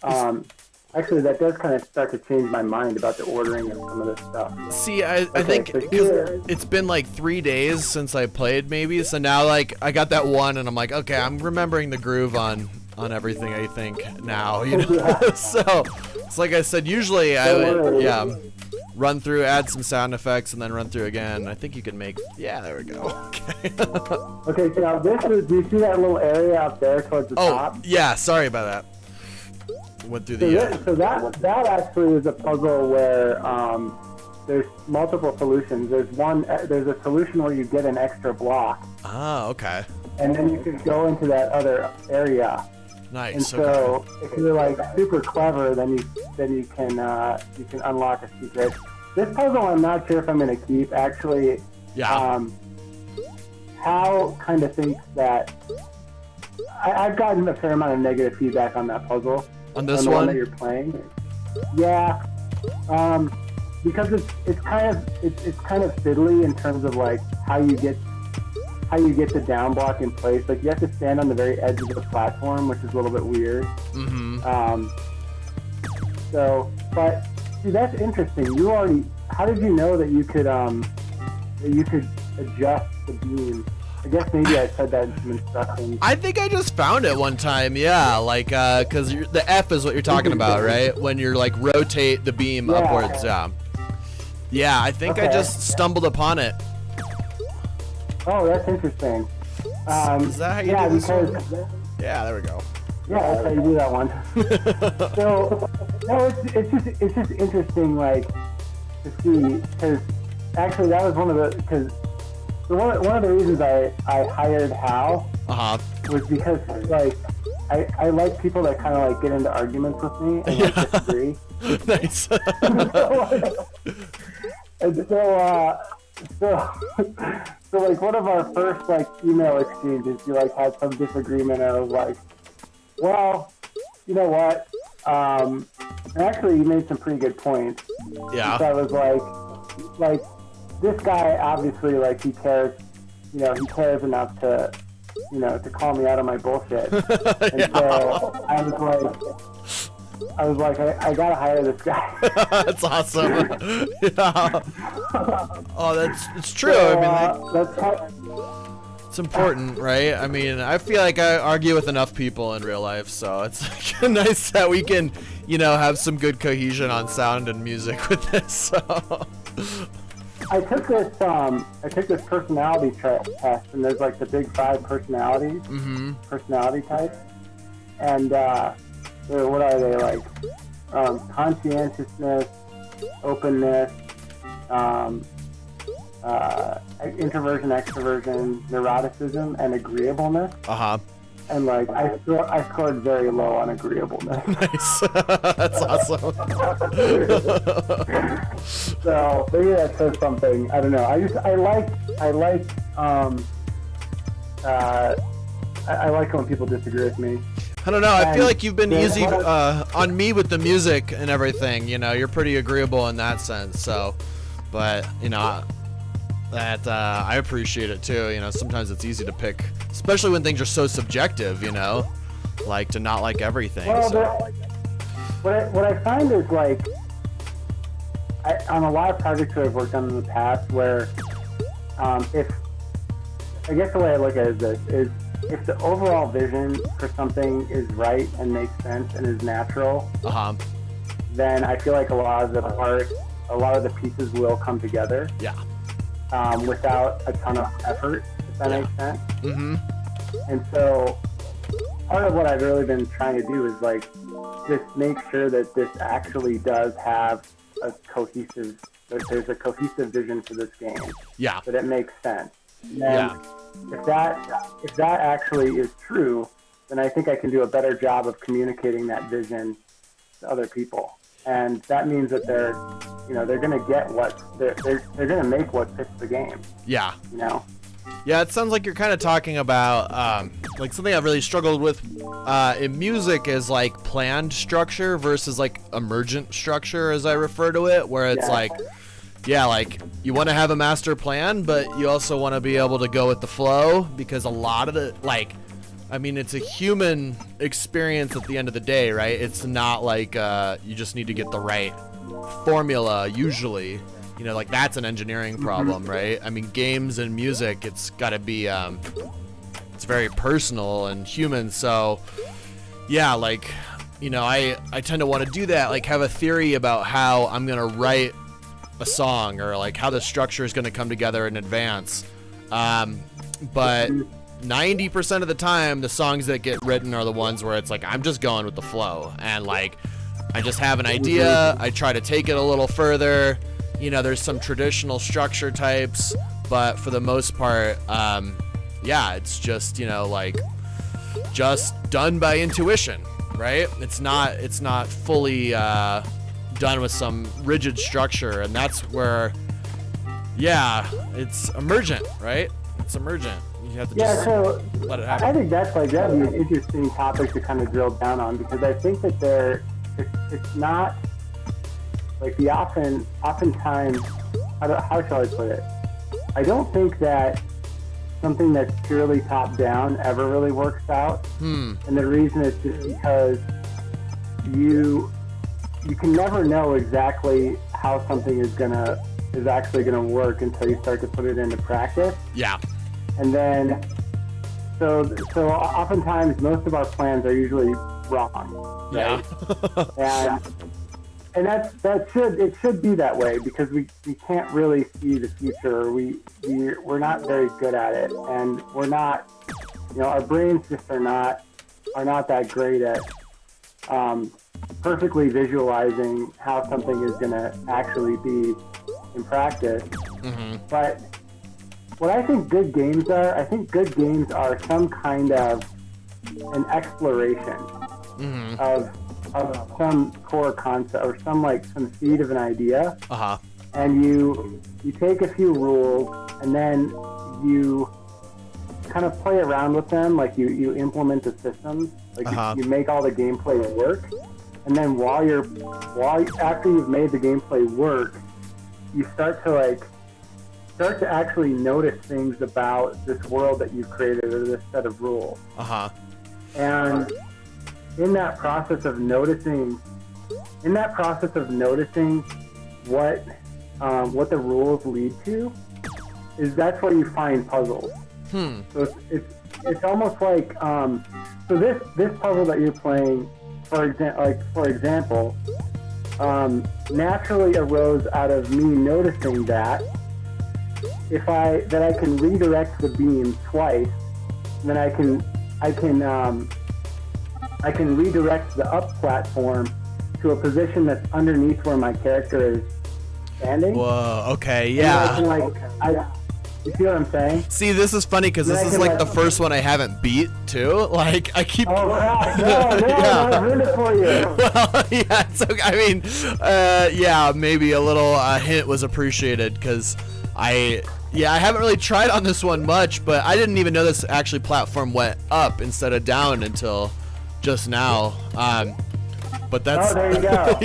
B: actually that does kind of start to change my mind about the ordering of some of this stuff.
A: See, I think because it's been like 3 days since I played maybe, so now like I got that one and I'm like, okay, I'm remembering the groove on everything I think now, you know. So it's like I said, usually I would run through, add some sound effects, and then run through again. I think you can make, there we go.
B: Okay, so now do you see that little area up there towards the top?
A: Oh, yeah, sorry about that. Went through
B: So that actually is a puzzle where there's multiple solutions. There's a solution where you get an extra block.
A: Ah, okay.
B: And then you can go into that other area.
A: Nice.
B: And so if you're like super clever, then you can unlock a secret. This puzzle, I'm not sure if I'm going to keep. Actually, Hal kind of thinks that I've gotten a fair amount of negative feedback on that puzzle.
C: On this
B: the
C: one
B: that you're playing. Yeah, because it's kind of fiddly in terms of like how you get the down block in place. Like you have to stand on the very edge of the platform, which is a little bit weird.
C: Mm-hmm.
B: But see, that's interesting. How did you know that you could adjust the beam? I guess maybe I said that in some instructions.
C: I think I just found it one time, yeah, like, because the F is what you're talking about, right? When you're, like, rotate the beam upwards, yeah, I think I just stumbled upon it.
B: Oh, that's interesting.
C: Is that how you do this one? Yeah, there we go.
B: Yeah, that's how you do that one. So, no, it's just interesting, like, to see, because actually that was one of the reasons I hired Hal was because like I like people that kind of like get into arguments with me and like disagree.
C: Nice.
B: So like one of our first like email exchanges, you like had some disagreement, and I was like, well, you know what? And actually, you made some pretty good points.
C: Yeah.
B: So I was like. This guy obviously like he cares enough to call me out on my bullshit. And so I was like I gotta hire this guy.
C: That's awesome. Yeah. Oh, it's true. I mean, it's important, right? I mean, I feel like I argue with enough people in real life, so it's like nice that we can, have some good cohesion on sound and music with this. So.
B: I took this personality test, and there's like the big 5 personality types, and what are they like? Conscientiousness, openness, introversion, extroversion, neuroticism, and agreeableness. And like I scored very low on agreeableness.
C: Nice. That's awesome.
B: So maybe that says something. I don't know. I like when people disagree with me.
C: I don't know. I feel like you've been easy on me with the music and everything. You're pretty agreeable in that sense. So, but that I appreciate it too. Sometimes it's easy to pick, especially when things are so subjective. Like to not like everything.
B: Well,
C: so.
B: What I find is like on a lot of projects that I've worked on in the past, where if I guess the way I look at it is this: if the overall vision for something is right and makes sense and is natural, then I feel like a lot of the pieces will come together.
C: Yeah.
B: Without a ton of effort, if that makes sense.
C: Mm-hmm.
B: And so part of what I've really been trying to do is like just make sure that this actually does have there's a cohesive vision for this game.
C: Yeah.
B: That it makes sense. And if that actually is true, then I think I can do a better job of communicating that vision to other people. And that means that they're going to get they're going to make what fits the game.
C: Yeah.
A: Yeah, it sounds like you're kind of talking about like something I've really struggled with in music is like planned structure versus like emergent structure, as I refer to it, where it's like you want to have a master plan, but you also want to be able to go with the flow, because a lot of the it's a human experience at the end of the day, right? It's not like you just need to get the right formula usually. Like that's an engineering problem, right? I mean, games and music, it's got to be it's very personal and human. So yeah, I tend to want to do that, like have a theory about how I'm going to write a song, or like how the structure is going to come together in advance. But 90% of the time, the songs that get written are the ones where it's like I'm just going with the flow, and like I just have an idea, I try to take it a little further. There's some traditional structure types, but for the most part, it's just,
C: just done by intuition, right? It's not fully done with some rigid structure, and that's where, yeah, it's emergent, right? It's emergent. You have to just let it happen.
B: I think that'd be an interesting topic to kind of drill down on, because I think that it's not like oftentimes, how shall I put it? I don't think that something that's purely top down ever really works out. And the reason is just because you can never know exactly how something is actually gonna work until you start to put it into practice.
C: Yeah.
B: And then, so oftentimes most of our plans are usually wrong, right? Yeah. and it should be that way, because we can't really see the future. We're not very good at it, and we're not, our brains just are not that great at perfectly visualizing how something is going to actually be in practice. But what I think good games are some kind of an exploration of some core concept, or some seed of an idea. And you take a few rules, and then you kind of play around with them, like you implement the systems, like you make all the gameplay work, and then after you've made the gameplay work, you start to actually notice things about this world that you've created, or this set of rules. And in that process of noticing what the rules lead to, that's where you find puzzles. So it's almost like so this puzzle that you're playing, for example, naturally arose out of me noticing that I can redirect the beam twice, and then I can redirect the up platform to a position that's underneath where my character is standing.
C: Whoa, okay, yeah.
B: You see what I'm saying?
C: See, this is funny, because this is like the first one I haven't beat, too. Like, I keep...
B: Oh, wow. No, I ruined it for you.
C: Well, yeah, it's okay. I mean, yeah, maybe a little hint was appreciated, because I haven't really tried on this one much, but I didn't even know this actually platform went up instead of down until just now. But that's...
B: Oh, there you go.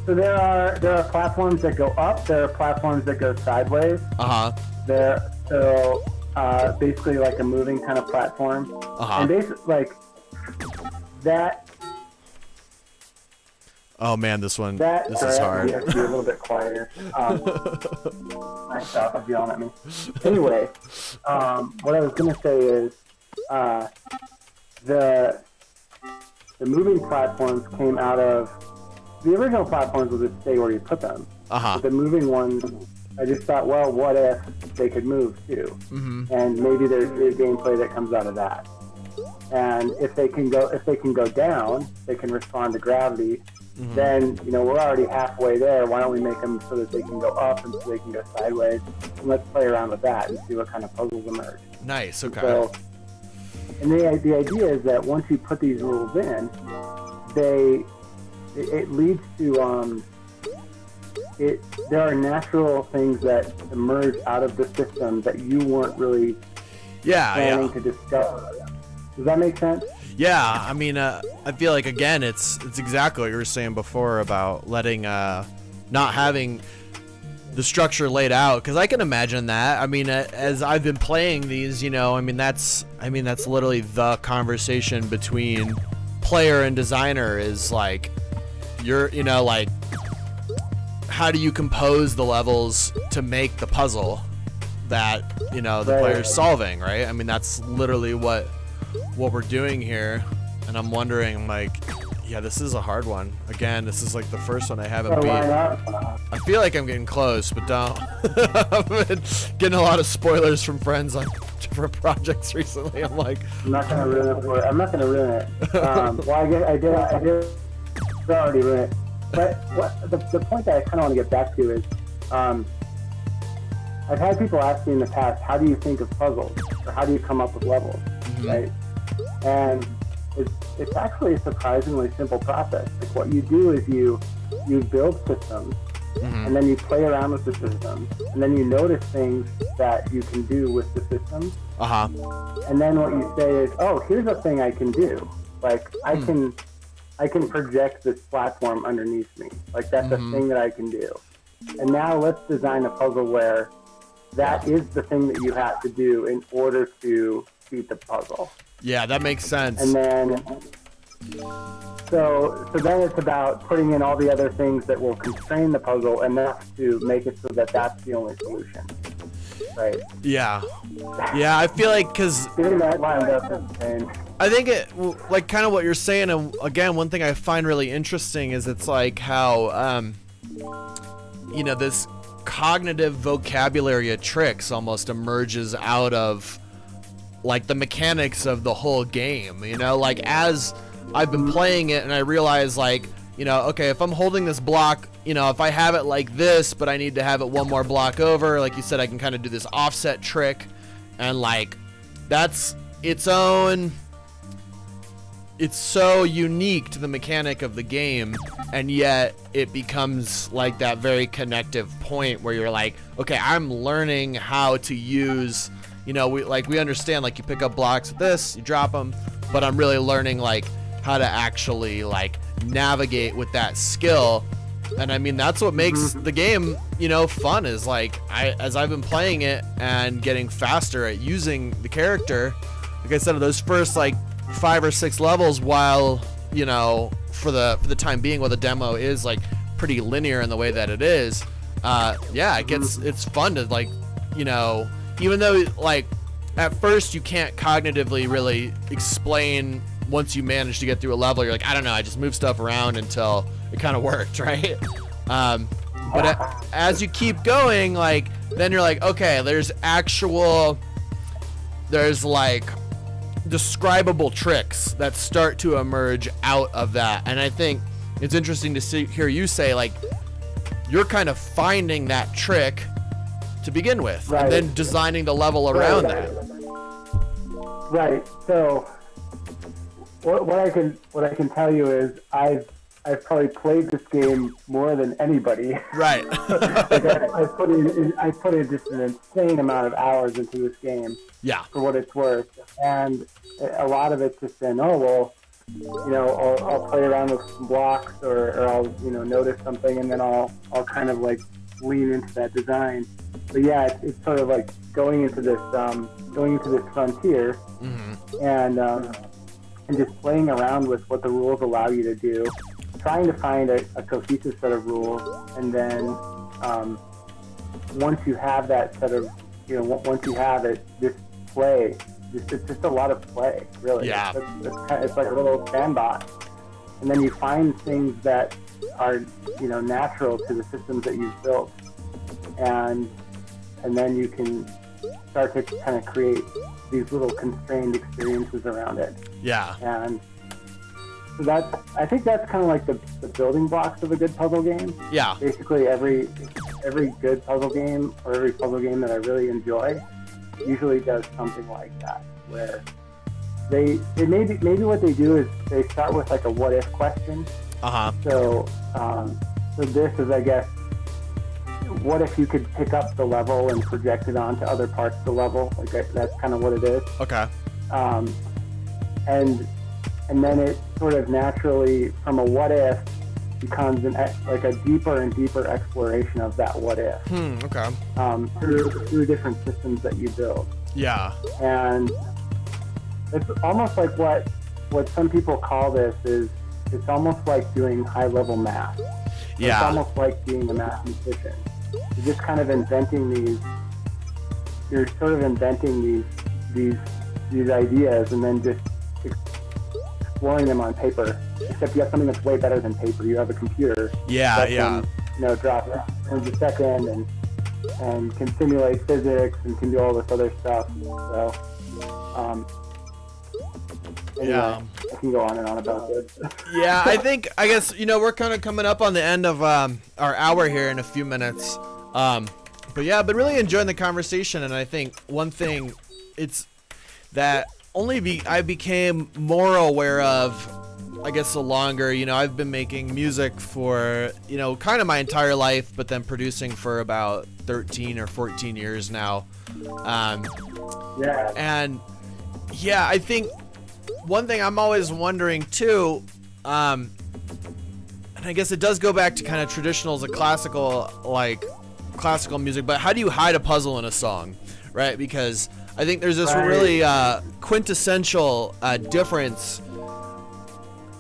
B: So there are platforms that go up. There are platforms that go sideways. Basically like a moving kind of platform. And basically like that.
C: Oh man, this is hard.
B: You have to be a little bit quieter. My stuff is yelling at me. Anyway, what I was gonna say is, the moving platforms came out of the original platforms. Will just stay where you put them. But the moving ones, I just thought, well, what if they could move too? And maybe there's gameplay that comes out of that. And if they can go down, they can respond to gravity. Then we're already halfway there. Why don't we make them so that they can go up and so they can go sideways? And let's play around with that and see what kind of puzzles emerge.
C: Nice. Okay.
B: So, and the idea is that once you put these rules in, it leads to there are natural things that emerge out of the system that you weren't really planning to discover. Does that make sense?
C: Yeah, I mean, I feel like, again, it's exactly what you were saying before about letting, not having the structure laid out, because I can imagine that. I mean, as I've been playing these, that's literally the conversation between player and designer is like, like, how do you compose the levels to make the puzzle that, the player's solving, right? I mean, that's literally what we're doing here, and I'm wondering, like, yeah, this is a hard one. Again, this is like the first one I haven't beat. I feel like I'm getting close, but don't. I've been getting a lot of spoilers from friends on different projects recently. I'm like,
B: I'm not gonna ruin it for you. I'm not gonna ruin it. Well, I did already ruin it. But the point that I kind of want to get back to is, I've had people ask me in the past, how do you think of puzzles, or how do you come up with levels, right? And it's actually a surprisingly simple process. Like, what you do is you build systems, and then you play around with the systems, and then you notice things that you can do with the systems. And then what you say is, oh, here's a thing I can do. Like, I can project this platform underneath me. Like, that's a thing that I can do. And now let's design a puzzle where that is the thing that you have to do in order to beat the puzzle.
C: Yeah, that makes sense.
B: And then, so then it's about putting in all the other things that will constrain the puzzle enough to make it so that that's the only solution. Right.
C: Yeah. Yeah, I feel like, because
B: getting that lined up is insane.
C: I think it, like, kind of what you're saying, and again, one thing I find really interesting is it's like how, you know, this cognitive vocabulary of tricks almost emerges out of, like, the mechanics of the whole game, you know? Like, as I've been playing it and I realize, like, you know, okay, if I'm holding this block, you know, if I have it like this, but I need to have it one more block over, like you said, I can kind of do this offset trick, and, like, that's its own, it's so unique to the mechanic of the game, and yet it becomes like that very connective point where you're like, okay, I'm learning how to use, you know, we understand, like, you pick up blocks with this, you drop them, but I'm really learning, like, how to actually, like, navigate with that skill. And I mean, that's what makes the game, you know, fun, is like, as I've been playing it and getting faster at using the character, like I said, those first, like, 5 or 6 levels, while, you know, for the time being, while the demo is, like, pretty linear in the way that it is, yeah, it's fun to, like, you know, even though, like, at first you can't cognitively really explain, once you manage to get through a level, you're like, I don't know, I just move stuff around until it kind of worked, right? But as you keep going, like, then you're like, okay, there's like describable tricks that start to emerge out of that. And I think it's interesting to hear you say, like, you're kind of finding that trick to begin with,
B: right,
C: and then designing the level around that.
B: Right. So what I can tell you is I've probably played this game more than anybody.
C: Right.
B: Like, I put in just an insane amount of hours into this game.
C: Yeah.
B: For what it's worth, and a lot of it's just been, oh, well, you know, I'll play around with some blocks, or I'll, you know, notice something, and then I'll kind of, like, lean into that design. But yeah, it's sort of like going into this frontier, and just playing around with what the rules allow you to do, trying to find a cohesive set of rules, and then once you have that set of, you know, once you have it, just play. It's just a lot of play, really.
C: Yeah.
B: It's like a little sandbox, and then you find things that are, you know, natural to the systems that you've built, and then you can start to kind of create these little constrained experiences around it.
C: Yeah.
B: And so I think that's kind of like the building blocks of a good puzzle game.
C: Yeah.
B: Basically, every good puzzle game, or every puzzle game that I really enjoy, usually does something like that, where they maybe what they do is they start with, like, a what if question. So this is, I guess, what if you could pick up the level and project it onto other parts of the level? Like, that's kind of what it is.
C: Okay.
B: And then it sort of naturally, from a what if, becomes like a deeper and deeper exploration of that what if.
C: Okay.
B: Through different systems that you build.
C: Yeah.
B: And it's almost like what some people call this is, it's almost like doing high level math.
C: Yeah.
B: It's almost like being a mathematician. You're just kind of inventing these. You're sort of inventing these ideas, and then just exploring them on paper. Except you have something that's way better than paper. You have a computer.
C: Yeah.
B: That
C: Yeah.
B: can, you know, drop frames a second and can simulate physics and can do all this other stuff. So, anyway,
C: Yeah.
B: I can go on and on about this.
C: Yeah, I guess, you know, we're kind of coming up on the end of our hour here in a few minutes. But yeah, I've been really enjoying the conversation, and I think one thing it's that I became more aware of, I guess, the longer, I've been making music for, kind of my entire life, but then producing for about 13 or 14 years now.
B: Yeah.
C: And yeah, I think one thing I'm always wondering too, and I guess it does go back to kind of traditional as a classical music, but how do you hide a puzzle in a song, right? Because I think there's this really quintessential difference,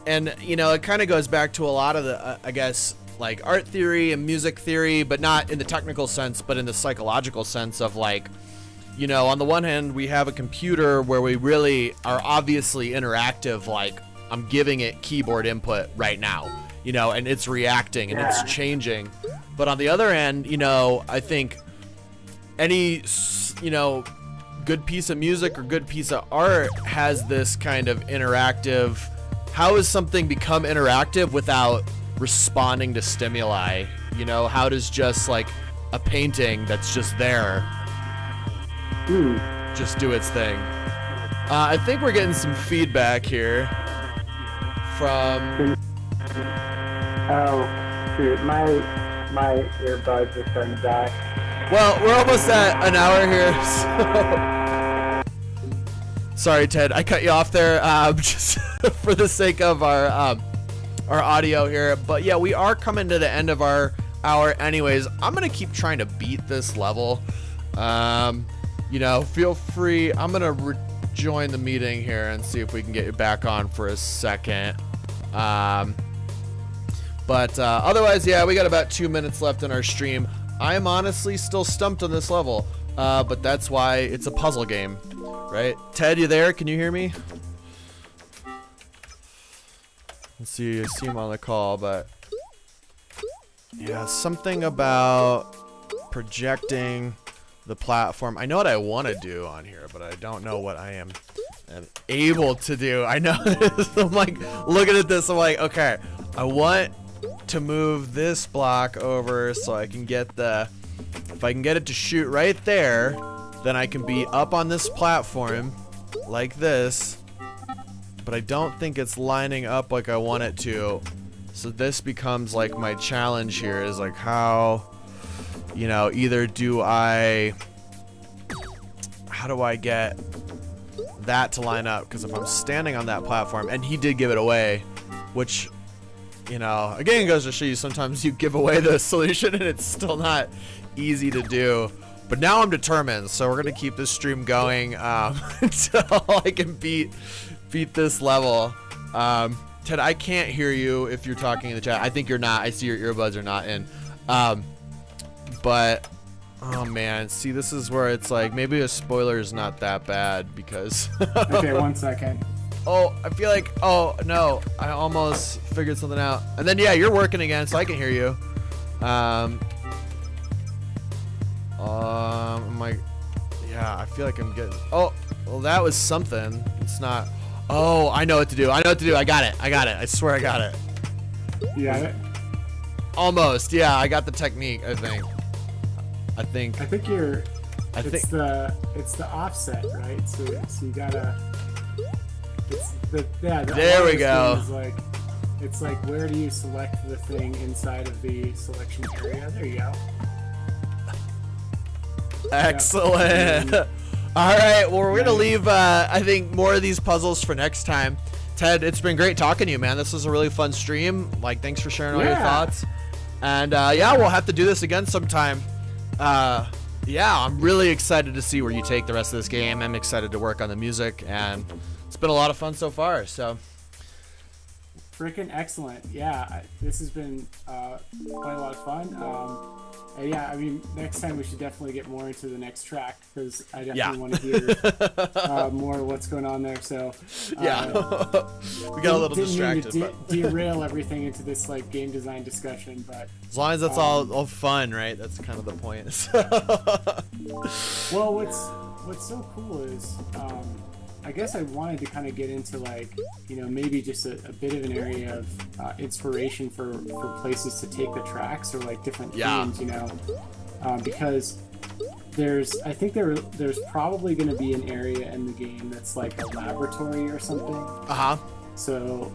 C: and it kind of goes back to a lot of the I guess like art theory and music theory, but not in the technical sense, but in the psychological sense of like, on the one hand we have a computer where we really are obviously interactive, like I'm giving it keyboard input right now, and it's reacting and it's changing. But on the other end, I think any good piece of music or good piece of art has this kind of interactive. How does something become interactive without responding to stimuli? How does just like a painting that's just there just do its thing? I think we're getting some feedback here from.
B: Oh, shoot, my earbuds are starting to die.
C: Well, we're almost at an hour here, so. Sorry, Ted, I cut you off there, just for the sake of our audio here. But yeah, we are coming to the end of our hour anyways. I'm gonna keep trying to beat this level. Feel free. I'm gonna rejoin the meeting here and see if we can get you back on for a second. But otherwise, yeah, we got about 2 minutes left in our stream. I am honestly still stumped on this level, but that's why it's a puzzle game, right? Ted, you there? Can you hear me? Let's see, I see him on the call, but yeah, something about projecting the platform. I know what I want to do on here, but I don't know what I am able to do. I know I'm like looking at this, I'm like, okay, I want to move this block over so I can get if I can get it to shoot right there, then I can be up on this platform like this, but I don't think it's lining up like I want it to. So this becomes like my challenge here, is like how, either how do I get that to line up? Because if I'm standing on that platform, and he did give it away, which, again, it goes to show you sometimes you give away the solution and it's still not easy to do. But now I'm determined, so we're gonna keep this stream going until I can beat this level. Ted, I can't hear you if you're talking in the chat. I think you're not. I see your earbuds are not in. But oh man, see, this is where it's like maybe a spoiler is not that bad because.
D: Okay, 1 second.
C: Oh, I feel like, oh no, I almost figured something out. And then yeah, you're working again, so I can hear you. I'm like, yeah, I feel like I'm getting. Oh, well, that was something. It's not. Oh, I know what to do. I got it. I swear I got it.
D: You got it?
C: Almost. Yeah, I got the technique. I think
D: you're.
C: I
D: it's
C: think
D: the offset, right? So you gotta. It's the
C: there we go.
D: Is like, it's like, where do you select the thing inside of the selection area? There you go.
C: Excellent.
D: Yeah.
C: All right, well, we're gonna leave I think more of these puzzles for next time. Ted, it's been great talking to you, man. This was a really fun stream. Like, thanks for sharing all your thoughts. And yeah, we'll have to do this again sometime. Yeah, I'm really excited to see where you take the rest of this game. I'm excited to work on the music, and it's been a lot of fun so far. So
D: freaking excellent. Yeah, this has been quite a lot of fun. And yeah, I mean, next time we should definitely get more into the next track, because I definitely want to hear more of what's going on there. So
C: yeah, we got a little distracted.
D: But derail everything into this like game design discussion, but
C: as long as that's all fun, right? That's kind of the point.
D: Well, what's so cool is I guess I wanted to kind of get into like, you know, maybe just a bit of an area of inspiration for places to take the tracks, or like different themes, you know, because I think there's probably going to be an area in the game that's like a laboratory or something.
C: Uh-huh.
D: So,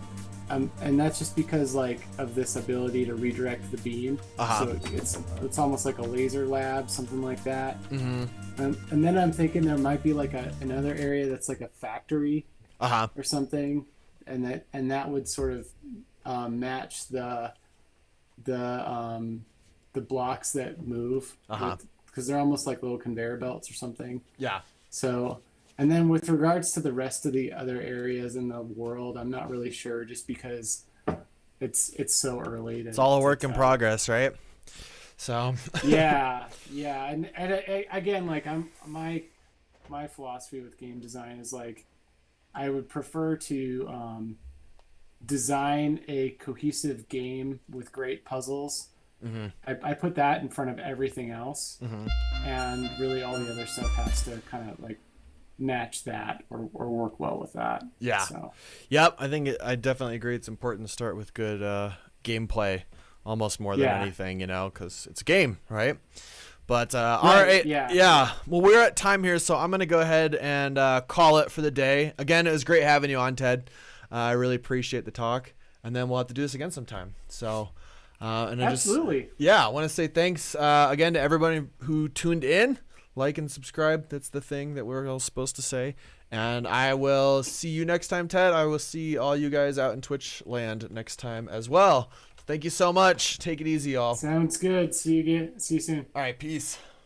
D: and that's just because like of this ability to redirect the beam.
C: Uh-huh.
D: So it's almost like a laser lab, something like that.
C: Mm-hmm.
D: And then I'm thinking there might be like another area that's like a factory.
C: Uh-huh.
D: Or something, and that would sort of match the blocks that move.
C: Uh-huh.
D: Because they're almost like little conveyor belts or something.
C: Yeah.
D: So, and then with regards to the rest of the other areas in the world, I'm not really sure, just because it's so early.
C: It's all a work in progress, right? So.
D: yeah, and again, like my philosophy with game design is like, I would prefer to design a cohesive game with great puzzles.
C: Mm-hmm.
D: I put that in front of everything else,
C: Mm-hmm.
D: and really all the other stuff has to kind of like match that or work well with that.
C: Yeah.
D: So.
C: Yep. I definitely agree. It's important to start with good gameplay, almost more than anything, because it's a game, right? But all right, yeah. Well, we're at time here, so I'm gonna go ahead and call it for the day. Again, it was great having you on, Ted. I really appreciate the talk, and then we'll have to do this again sometime. So. And
D: Absolutely.
C: I want to say thanks again to everybody who tuned in. Like and subscribe. That's the thing that we're all supposed to say. And I will see you next time, Ted. I will see all you guys out in Twitch land next time as well. Thank you so much. Take it easy, y'all.
D: Sounds good. See you again. See you soon.
C: All right, peace.